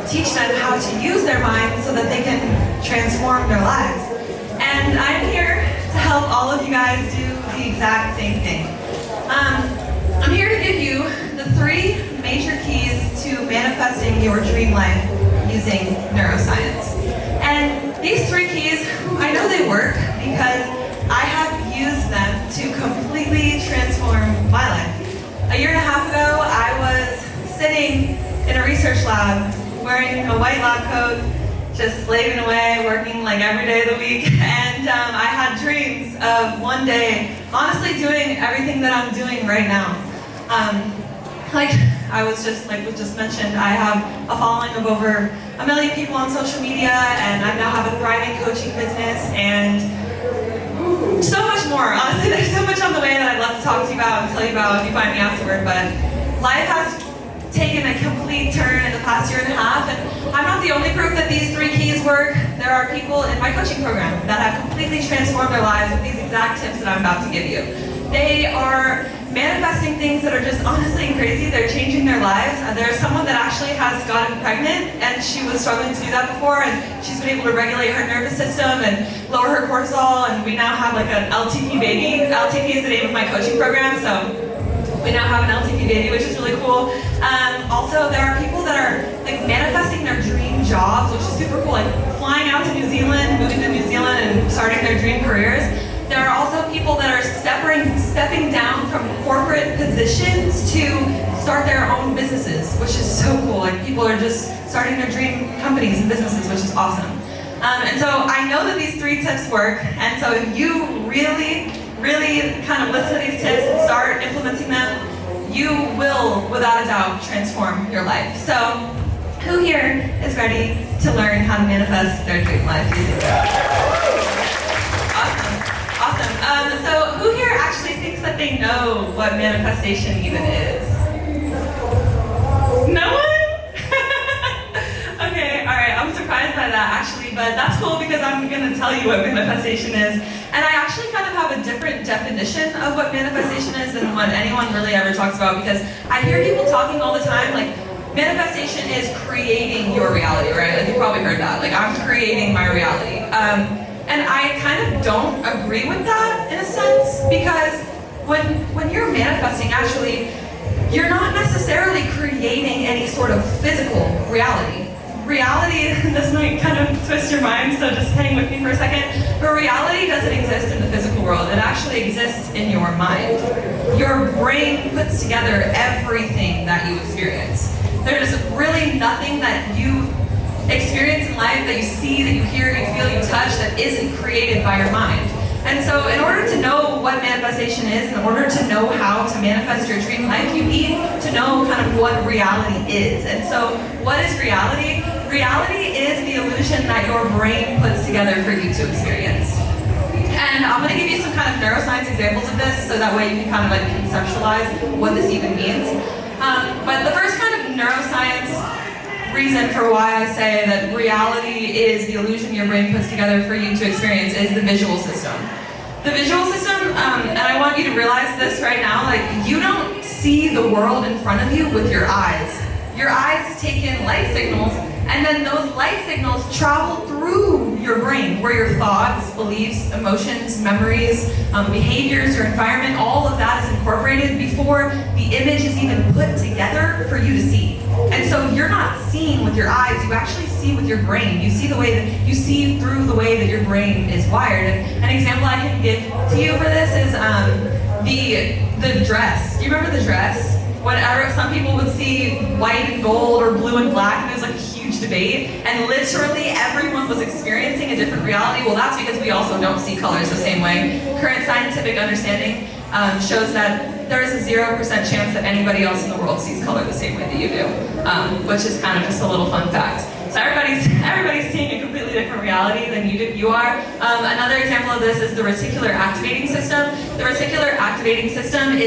teach them how to use their minds so that they can transform their lives. And I'm here to help all of you guys do the exact same thing. I'm here to give you the 3 major keys to manifesting your dream life using neuroscience. And these 3 keys, I know they work because I have used them to completely transform my life. A year and a half ago, I was sitting in a research lab wearing a white lab coat, just slaving away, working like every day of the week, and I had dreams of one day honestly doing everything that I'm doing right now. Like was just mentioned, I have a following of over 1 million people on social media, and I now have a thriving coaching business, and so much more. Honestly, there's so much on the way that I'd love to talk to you about and tell you about if you find me afterward, but life has taken a complete turn in the past year and a half, and I'm not the only proof that these 3 keys work. There are people in my coaching program that have completely transformed their lives with these exact tips that I'm about to give you. They are manifesting things that are just honestly crazy. They're changing their lives. There's someone that actually has gotten pregnant, and she was struggling to do that before, and she's been able to regulate her nervous system and lower her cortisol, and we now have like an LTP baby. LTP is the name of my coaching program, so we now have an LTP baby, which is really cool. Also, there are people that are like manifesting their dream jobs, which is super cool, like flying out to New Zealand, moving to New Zealand, and starting their dream careers. There are also people that are stepping down from corporate positions to start their own businesses, which is so cool. Like people are just starting their dream companies and businesses, which is awesome. And so I know that these 3 tips work, and so if you really kind of listen to these tips and start implementing them, you will, without a doubt, transform your life. So, who here is ready to learn how to manifest their dream life using it? Awesome. So, who here actually thinks that they know what manifestation even is? No one? Okay, alright, I'm surprised by that actually, but that's cool because I'm going to tell you what manifestation is. And I actually kind of have a different definition of what manifestation is than what anyone really ever talks about, because I hear people talking all the time, like, manifestation is creating your reality, right? Like, you probably heard that. Like, I'm creating my reality. And I kind of don't agree with that in a sense, because when you're manifesting, actually, you're not necessarily creating any sort of physical reality. Reality, this might kind of twist your mind, so just hang with me for a second, but reality doesn't exist in the physical world. It actually exists in your mind. Your brain puts together everything that you experience. There's really nothing that you experience in life, that you see, that you hear, you feel, you touch, that isn't created by your mind. And so in order to know what manifestation is, in order to know how to manifest your dream life, you need to know kind of what reality is. And so what is reality? Reality is the illusion that your brain puts together for you to experience. And I'm going to give you some kind of neuroscience examples of this, so that way you can kind of like conceptualize what this even means. But the first kind of neuroscience reason for why I say that reality is the illusion your brain puts together for you to experience is the visual system. The visual system, and I want you to realize this right now, like, you don't see the world in front of you with your eyes. Your eyes take in light signals, and then those light signals travel through your brain, where your thoughts, beliefs, emotions, memories, behaviors, your environment, all of that is incorporated before the image is even put together for you to see. And so you're not seeing with your eyes, you actually see with your brain. You see you see through the way that your brain is wired. And an example I can give to you for this is the dress. Do you remember the dress? Whenever some people would see white and gold or blue and black, and it was like a huge debate, and literally everyone was experiencing a different reality. Well, that's because we also don't see colors the same way. Current scientific understanding shows that there is a 0% chance that anybody else in the world sees color the same way that you do, which is kind of just a little fun fact. So everybody's seeing a completely different reality than you are. Another example of this is the reticular activating system. The reticular activating system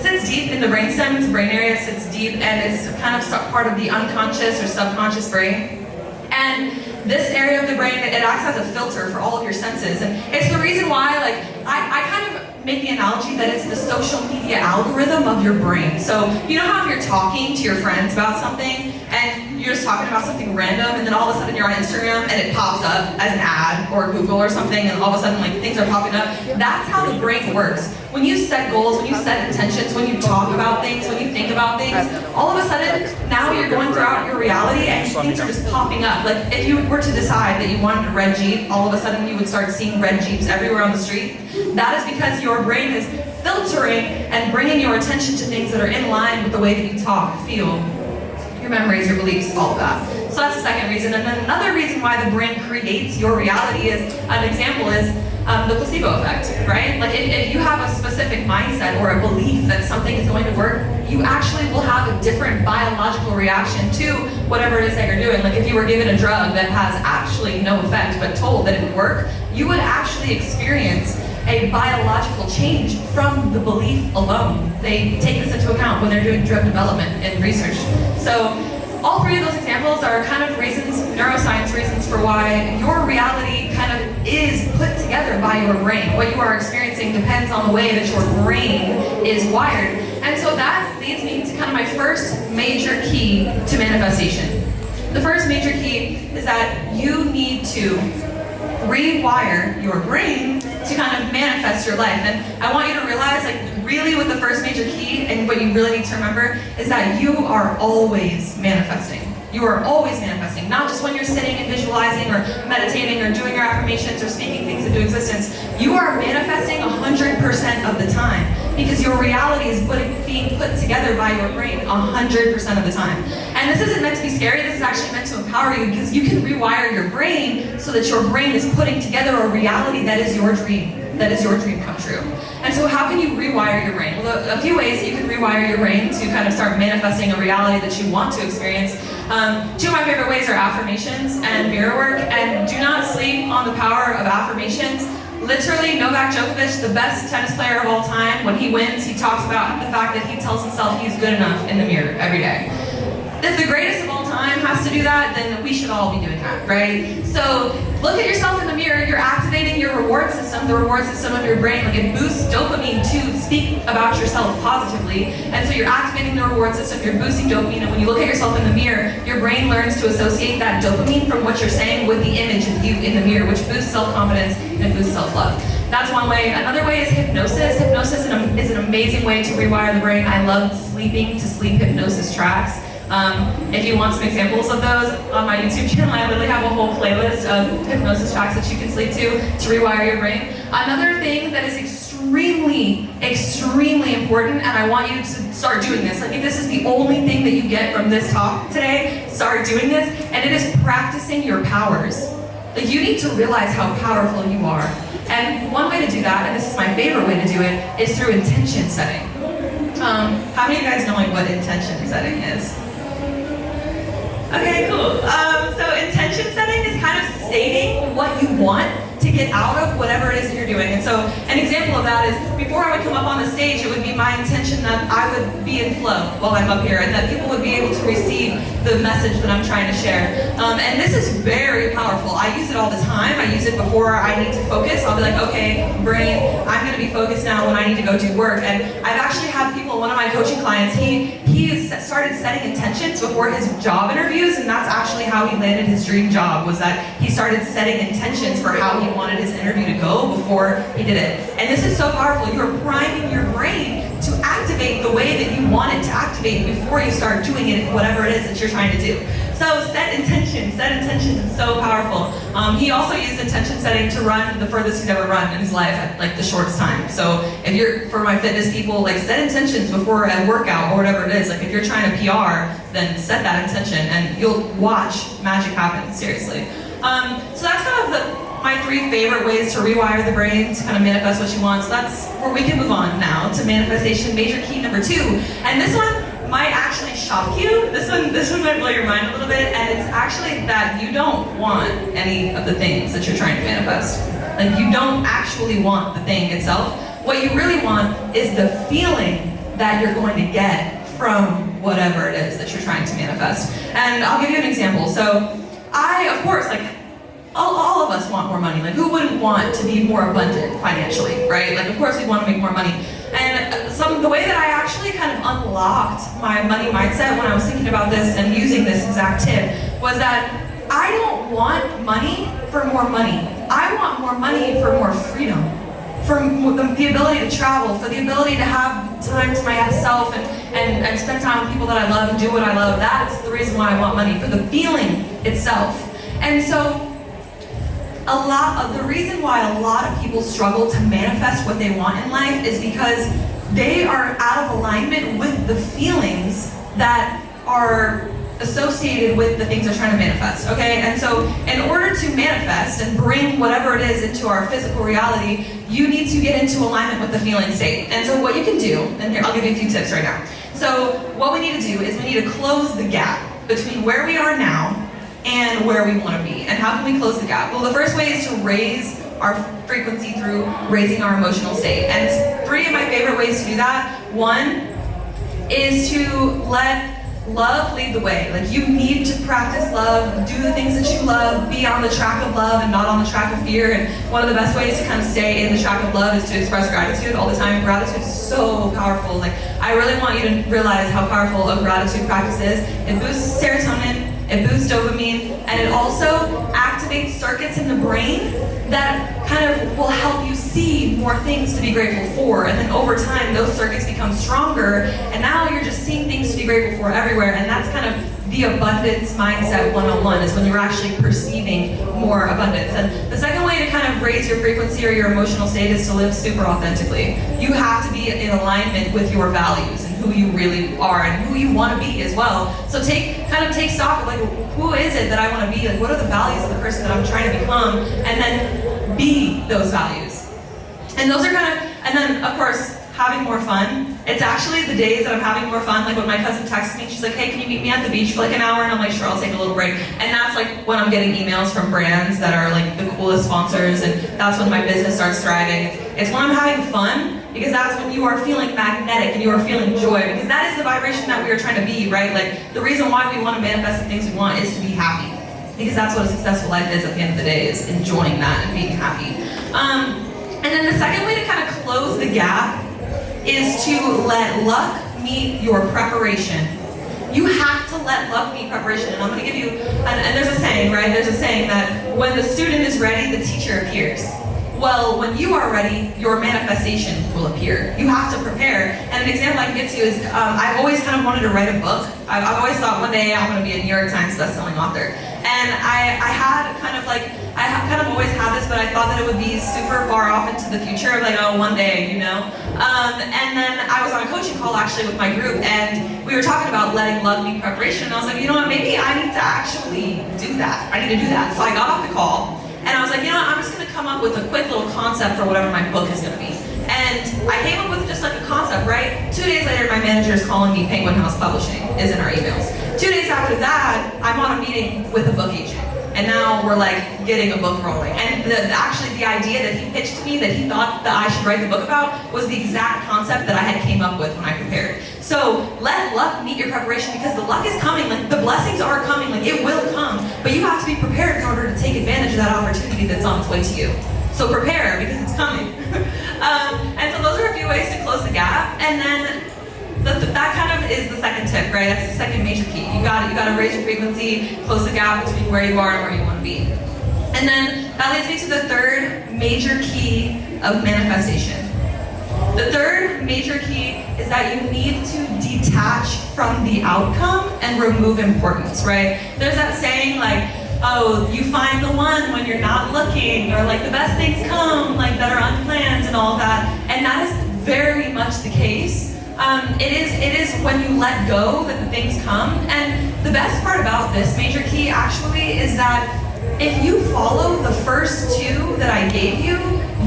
sits deep in the brainstem. Its brain area sits deep, and it's kind of part of the unconscious or subconscious brain. And this area of the brain, it acts as a filter for all of your senses. And it's the reason why, like, I kind of make the analogy that it's the social media algorithm of your brain. So you know how if you're talking to your friends about something and you're just talking about something random and then all of a sudden you're on Instagram and it pops up as an ad or Google or something and all of a sudden like things are popping up? That's how the brain works. When you set goals, when you set intentions, when you talk about things, when you think about things, all of a sudden now you're going throughout your reality and things are just popping up. Like if you were to decide that you wanted a red Jeep, all of a sudden you would start seeing red Jeeps everywhere on the street. That is because your brain is filtering and bringing your attention to things that are in line with the way that you talk, feel, your memories, your beliefs, all of that. So that's the second reason. And then another reason why the brain creates your reality is, an example is the placebo effect, right? Like if you have a specific mindset or a belief that something is going to work, you actually will have a different biological reaction to whatever it is that you're doing. Like if you were given a drug that has actually no effect but told that it would work, you would actually experience a biological change from the belief alone. They take this into account when they're doing drug development and research. So all three of those examples are kind of reasons, neuroscience reasons, for why your reality kind of is put together by your brain. What you are experiencing depends on the way that your brain is wired. And so that leads me to kind of my first major key to manifestation. The first major key is that you need to rewire your brain to kind of manifest your life. And I want you to realize, like, really what the first major key and what you really need to remember is that you are always manifesting. You are always manifesting, not just when you're sitting and visualizing or meditating or doing your affirmations or speaking things into existence. You are manifesting 100% of the time because your reality is being put together by your brain 100% of the time. And this isn't meant to be scary, this is actually meant to empower you because you can rewire your brain so that your brain is putting together a reality that is your dream. That is your dream come true. And so how can you rewire your brain? Well, a few ways you can rewire your brain to kind of start manifesting a reality that you want to experience. Two of my favorite ways are affirmations and mirror work, and do not sleep on the power of affirmations. Literally, Novak Djokovic, the best tennis player of all time, when he wins, he talks about the fact that he tells himself he's good enough in the mirror every day. If the greatest of all time has to do that, then we should all be doing that, right? So look at yourself in the mirror, you're activating your reward system, the reward system of your brain. Like it boosts dopamine to speak about yourself positively. And so you're activating the reward system, you're boosting dopamine, and when you look at yourself in the mirror, your brain learns to associate that dopamine from what you're saying with the image of you in the mirror, which boosts self-confidence and boosts self-love. That's one way. Another way is hypnosis. Hypnosis is an amazing way to rewire the brain. I love sleeping to sleep hypnosis tracks. If you want some examples of those, on my YouTube channel, I literally have a whole playlist of hypnosis tracks that you can sleep to rewire your brain. Another thing that is extremely important, and I want you to start doing this. Like if this is the only thing that you get from this talk today, start doing this, and it is practicing your powers. Like you need to realize how powerful you are. And one way to do that, and this is my favorite way to do it, is through intention setting. How many of you guys know like what intention setting is? Okay, cool. So intention setting is kind of stating what you want to get out of whatever it is that you're doing. And so an example of that is before I would come up on the stage, it would be my intention that I would be in flow while I'm up here and that people would be able to receive the message that I'm trying to share. And this is very powerful. I use it all the time. I use it before I need to focus. I'll be like, okay, brain, I'm going to be focused now when I need to go do work. And I've actually had people, one of my coaching clients, he started setting intentions before his job interviews, and that's actually how he landed his dream job, was that he started setting intentions for how he wanted his interview to go before he did it. And this is so powerful. You're priming your brain to activate the way that you want it to activate before you start doing it, whatever it is that you're trying to do. So set intentions. Set intentions is so powerful. He also used intention setting to run the furthest he's ever run in his life at like the shortest time. So if you're, for my fitness people, like set intentions before a workout or whatever it is. Like if you're trying to PR, then set that intention and you'll watch magic happen, seriously. So that's kind of my three favorite ways to rewire the brain to kind of manifest what you want. So that's where we can move on now to manifestation major key number 2. And this one might actually shock you. This one might blow your mind a little bit, and it's actually that you don't want any of the things that you're trying to manifest. Like you don't actually want the thing itself. What you really want is the feeling that you're going to get from whatever it is that you're trying to manifest. And I'll give you an example. So I, of course, like all of of us want more money. Like, who wouldn't want to be more abundant financially, right? Like, of course we want to make more money. And the way that I actually kind of unlocked my money mindset when I was thinking about this and using this exact tip was that I don't want money for more money. I want more money for more freedom, for the ability to travel, for the ability to have time to myself and spend time with people that I love and do what I love. That's the reason why I want money, for the feeling itself. And so the reason why a lot of people struggle to manifest what they want in life is because they are out of alignment with the feelings that are associated with the things they're trying to manifest, okay? And so in order to manifest and bring whatever it is into our physical reality, you need to get into alignment with the feeling state. And so what you can do, and here, I'll give you a few tips right now. So what we need to do is we need to close the gap between where we are now and where we want to be. And how can we close the gap? Well, the first way is to raise our frequency through raising our emotional state. And 3 of my favorite ways to do that. 1 is to let love lead the way. Like, you need to practice love, do the things that you love, be on the track of love and not on the track of fear. And one of the best ways to kind of stay in the track of love is to express gratitude all the time. Gratitude is so powerful. Like, I really want you to realize how powerful a gratitude practice is. It boosts serotonin, it boosts dopamine, and it also activates circuits in the brain that kind of will help you see more things to be grateful for. And then over time, those circuits become stronger, and now you're just seeing things to be grateful for everywhere. And that's kind of the abundance mindset 101, is when you're actually perceiving more abundance. And the second way to kind of raise your frequency or your emotional state is to live super authentically. You have to be in alignment with your values and who you really are and who you want to be as well. So take stock of, like, who is it that I want to be? Like, what are the values of the person that I'm trying to become? And then be those values. And those are and then of course, having more fun. It's actually the days that I'm having more fun, like when my cousin texts me, she's like, hey, can you meet me at the beach for like an hour? And I'm like, sure, I'll take a little break. And that's like when I'm getting emails from brands that are like the coolest sponsors, and that's when my business starts thriving. It's when I'm having fun, because that's when you are feeling magnetic and you are feeling joy, because that is the vibration that we are trying to be, right? Like, the reason why we want to manifest the things we want is to be happy, because that's what a successful life is at the end of the day, is enjoying that and being happy. And then the second way to kind of close the gap is to let luck meet your preparation. You have to let luck meet preparation. And I'm going to give you, and there's a saying, right? There's a saying that when the student is ready, the teacher appears. Well, when you are ready, your manifestation will appear. You have to prepare. And an example I can get to is, I've always kind of wanted to write a book. I've always thought one day I'm going to be a New York Times bestselling author. And I kind of always had this, but I thought that it would be super far off into the future, like, oh, one day, you know? And then I was on a coaching call actually with my group, and we were talking about letting luck meet preparation, and I was like, you know what, maybe I need to actually do that. I need to do that. So I got off the call, and I was like, you know what, I'm just going to come up with a quick little concept for whatever my book is going to be. And I came up with just like a concept, right? 2 days later, my manager is calling me. Penguin House Publishing is in our emails. 2 days after that, I'm on a meeting with a book agent. And now we're like getting a book rolling. And actually the idea that he pitched to me, that he thought that I should write the book about, was the exact concept that I had came up with when I prepared. So let luck meet your preparation, because the luck is coming, like the blessings are coming, like it will come. But you have to be prepared in order to take advantage of that opportunity that's on its way to you. So prepare, because it's coming. And so those are a few ways to close the gap. And then that kind of is the second tip, right? That's the second major key. You gotta raise your frequency, close the gap between where you are and where you want to be. And then that leads me to the third major key of manifestation. The third major key is that you need to detach from the outcome and remove importance, right? There's that saying like, oh, you find the one when you're not looking, or like the best things come like that are unplanned and all that. And that is very much the case. It is when you let go that the things come. And the best part about this major key actually is that if you follow the first two that I gave you,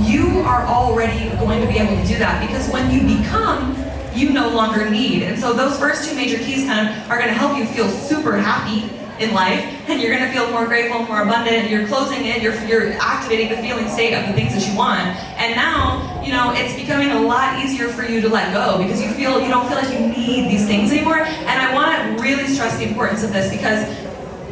you are already going to be able to do that, because when you become, you no longer need. And so those first two major keys kind of are going to help you feel super happy in life, and you're going to feel more grateful, more abundant, and you're closing it, you're activating the feeling state of the things that you want. And now, you know, it's becoming a lot easier for you to let go, because you don't feel like you need these things anymore. And I want to really stress the importance of this, because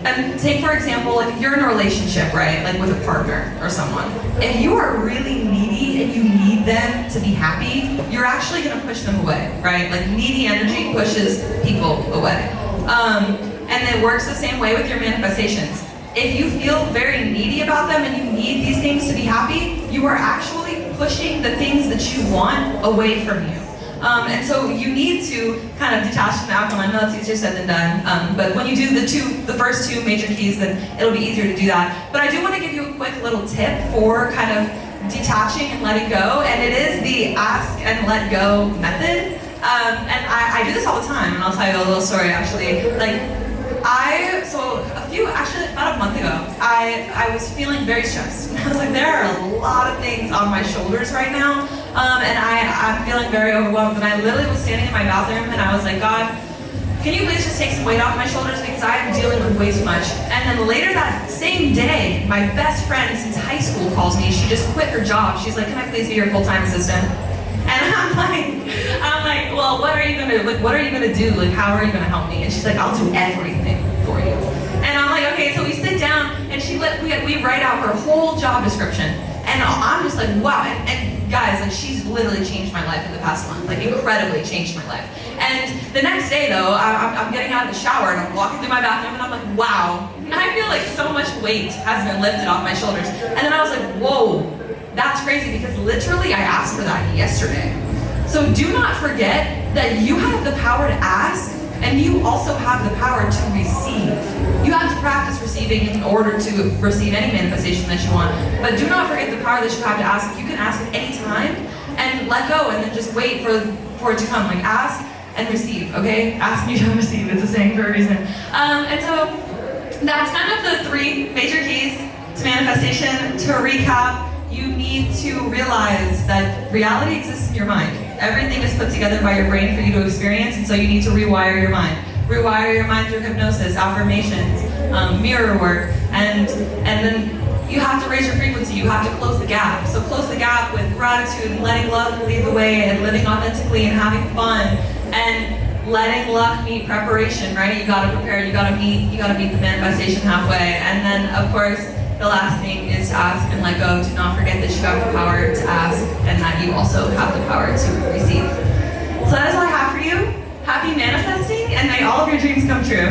And take for example, like if you're in a relationship, right, like with a partner or someone, if you are really needy and you need them to be happy, you're actually gonna push them away, right? Like needy energy pushes people away. And it works the same way with your manifestations. If you feel very needy about them and you need these things to be happy, you are actually pushing the things that you want away from you. And so you need to kind of detach from the outcome. I know that's easier said than done, but when you do the first two major keys, then it'll be easier to do that. But I do want to give you a quick little tip for kind of detaching and letting go, and it is the ask and let go method. And I do this all the time, and I'll tell you a little story actually. About a month ago, I was feeling very stressed. I was like, there are a lot of things on my shoulders right now, and I'm feeling very overwhelmed. And I literally was standing in my bathroom, and I was like, God, can you please just take some weight off my shoulders because I am dealing with way too much. And then later that same day, my best friend since high school calls me. She just quit her job. She's like, can I please be your full-time assistant? And I'm like, well, what are you gonna do? Like, how are you gonna help me? And she's like, I'll do everything for you. And I'm like, okay, so we sit down and we write out her whole job description. And I'm just like, wow. And guys, like she's literally changed my life in the past month, like incredibly changed my life. And the next day though, I'm getting out of the shower and I'm walking through my bathroom and I'm like, wow. And I feel like so much weight has been lifted off my shoulders. And then I was like, whoa, that's crazy because literally I asked for that yesterday. So do not forget that you have the power to ask and you also have the power to receive. You have to practice receiving in order to receive any manifestation that you want. But do not forget the power that you have to ask. You can ask at any time and let go and then just wait for it to come. Like ask and receive, okay? Ask and you shall receive. It's a saying for a reason. And so that's kind of the three major keys to manifestation. To recap, you need to realize that reality exists in your mind. Everything is put together by your brain for you to experience, and so you need to rewire your mind. Rewire your mind through hypnosis, affirmations, mirror work, and then you have to raise your frequency. You have to close the gap. So close the gap with gratitude and letting love lead the way and living authentically and having fun and letting luck meet preparation, right? You gotta prepare, you gotta meet the manifestation halfway. And then of course, the last thing is to ask and let go. Do not forget that you have the power to ask and that you also have the power to receive. So that is all I have for you. Happy manifesting and may all of your dreams come true.